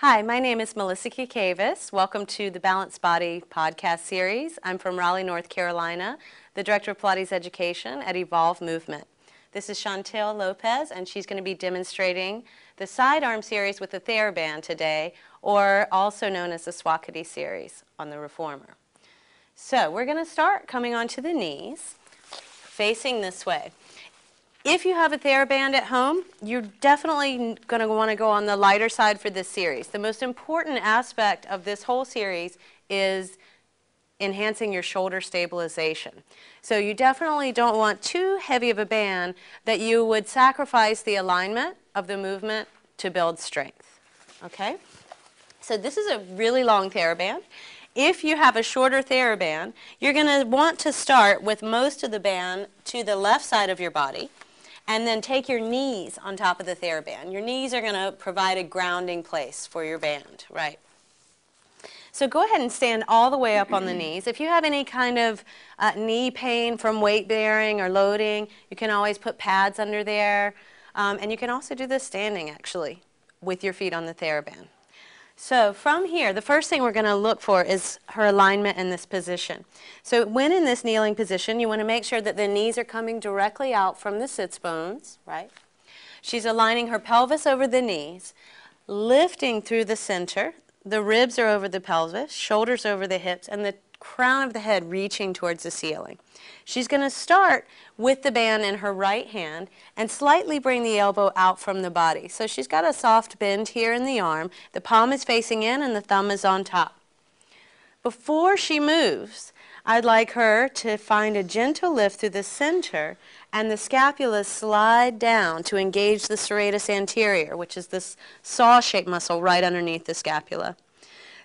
Hi, my name is Melissa Kikavis. Welcome to the Balanced Body podcast series. I'm from Raleigh, North Carolina, the Director of Pilates Education at Evolve Movement. This is Chantel Lopez, and she's going to be demonstrating the sidearm series with the TheraBand today, or also known as the Swakity series on the Reformer. So we're going to start coming onto the knees, facing this way. If you have a TheraBand at home, you're definitely going to want to go on the lighter side for this series. The most important aspect of this whole series is enhancing your shoulder stabilization. So you definitely don't want too heavy of a band that you would sacrifice the alignment of the movement to build strength. Okay? So this is a really long TheraBand. If you have a shorter TheraBand, you're going to want to start with most of the band to the left side of your body, and then take your knees on top of the TheraBand. Your knees are going to provide a grounding place for your band, right? So go ahead and stand all the way up on the knees. If you have any kind of knee pain from weight bearing or loading, you can always put pads under there. And you can also do this standing, actually, with your feet on the TheraBand. So from here, the first thing we're going to look for is her alignment in this position. So when in this kneeling position, you want to make sure that the knees are coming directly out from the sits bones, right? She's aligning her pelvis over the knees, lifting through the center. The ribs are over the pelvis, shoulders over the hips, and the crown of the head reaching towards the ceiling. She's going to start with the band in her right hand and slightly bring the elbow out from the body. So she's got a soft bend here in the arm. The palm is facing in and the thumb is on top. Before she moves, I'd like her to find a gentle lift through the center and the scapula slide down to engage the serratus anterior, which is this saw-shaped muscle right underneath the scapula.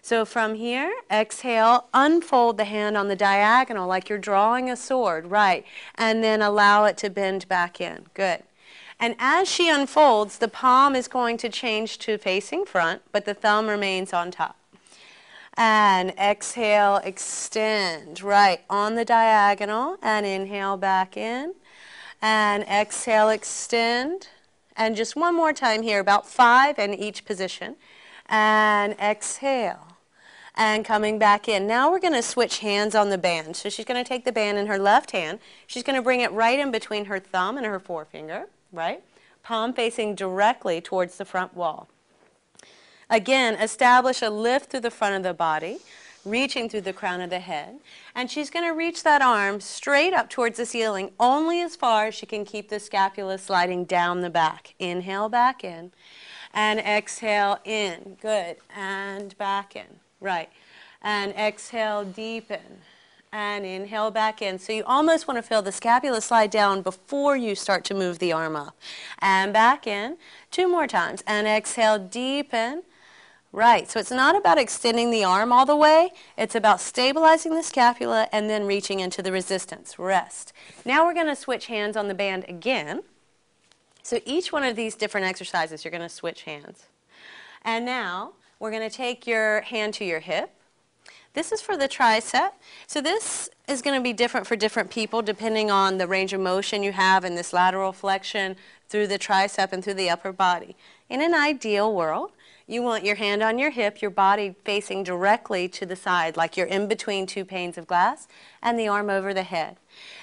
So from here, exhale, unfold the hand on the diagonal like you're drawing a sword, right, and then allow it to bend back in. Good. And as she unfolds, the palm is going to change to facing front, but the thumb remains on top. And exhale, extend, right, on the diagonal, and inhale back in. And exhale, extend. And just one more time here, about 5 in each position. And exhale. And coming back in. Now we're going to switch hands on the band. So she's going to take the band in her left hand. She's going to bring it right in between her thumb and her forefinger, right? Palm facing directly towards the front wall. Again, establish a lift through the front of the body, reaching through the crown of the head. And she's going to reach that arm straight up towards the ceiling, only as far as she can keep the scapula sliding down the back. Inhale back in. And exhale in. Good. And back in. Right. And exhale, deepen. And inhale back in. So you almost want to feel the scapula slide down before you start to move the arm up. And back in. 2 more times. And exhale, deepen. Right. So it's not about extending the arm all the way. It's about stabilizing the scapula and then reaching into the resistance. Rest. Now we're going to switch hands on the band again. So each one of these different exercises, you're going to switch hands. And now we're going to take your hand to your hip. This is for the tricep. So this is going to be different for different people depending on the range of motion you have in this lateral flexion through the tricep and through the upper body. In an ideal world, you want your hand on your hip, your body facing directly to the side like you're in between 2 panes of glass, and the arm over the head.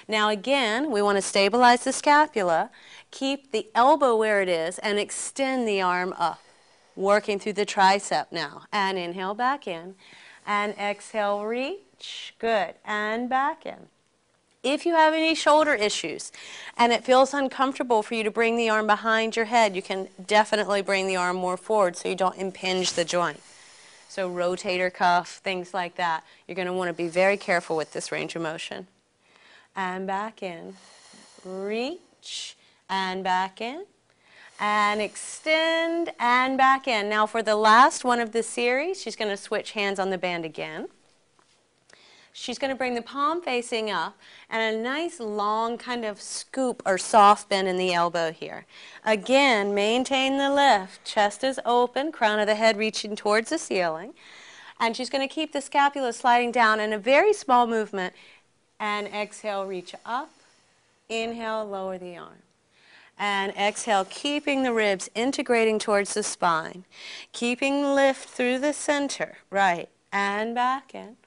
Now again, we want to stabilize the scapula, keep the elbow where it is, and extend the arm up. Working through the tricep now. And inhale back in. And exhale, reach. Good. And back in. If you have any shoulder issues and it feels uncomfortable for you to bring the arm behind your head, you can definitely bring the arm more forward so you don't impinge the joint. So rotator cuff, things like that. You're going to want to be very careful with this range of motion. And back in. Reach. And back in. And extend and back in. Now for the last one of this series, she's going to switch hands on the band again. She's going to bring the palm facing up and a nice long kind of scoop or soft bend in the elbow here. Again, maintain the lift. Chest is open, crown of the head reaching towards the ceiling. And she's going to keep the scapula sliding down in a very small movement. And exhale, reach up. Inhale, lower the arm. And exhale, keeping the ribs integrating towards the spine. Keeping lift through the center, right, and back in.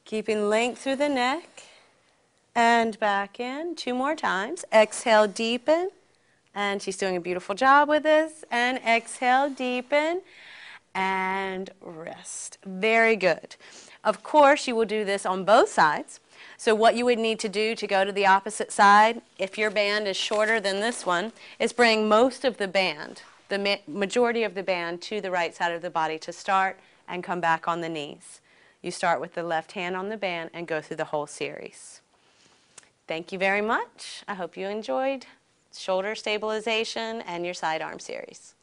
Keeping length through the neck, and back in. 2 more times. Exhale, deepen. And she's doing a beautiful job with this. And exhale, deepen, and rest. Very good. Of course, you will do this on both sides. So what you would need to do to go to the opposite side, if your band is shorter than this one, is bring most of the band, the majority of the band, to the right side of the body to start and come back on the knees. You start with the left hand on the band and go through the whole series. Thank you very much. I hope you enjoyed shoulder stabilization and your side arm series.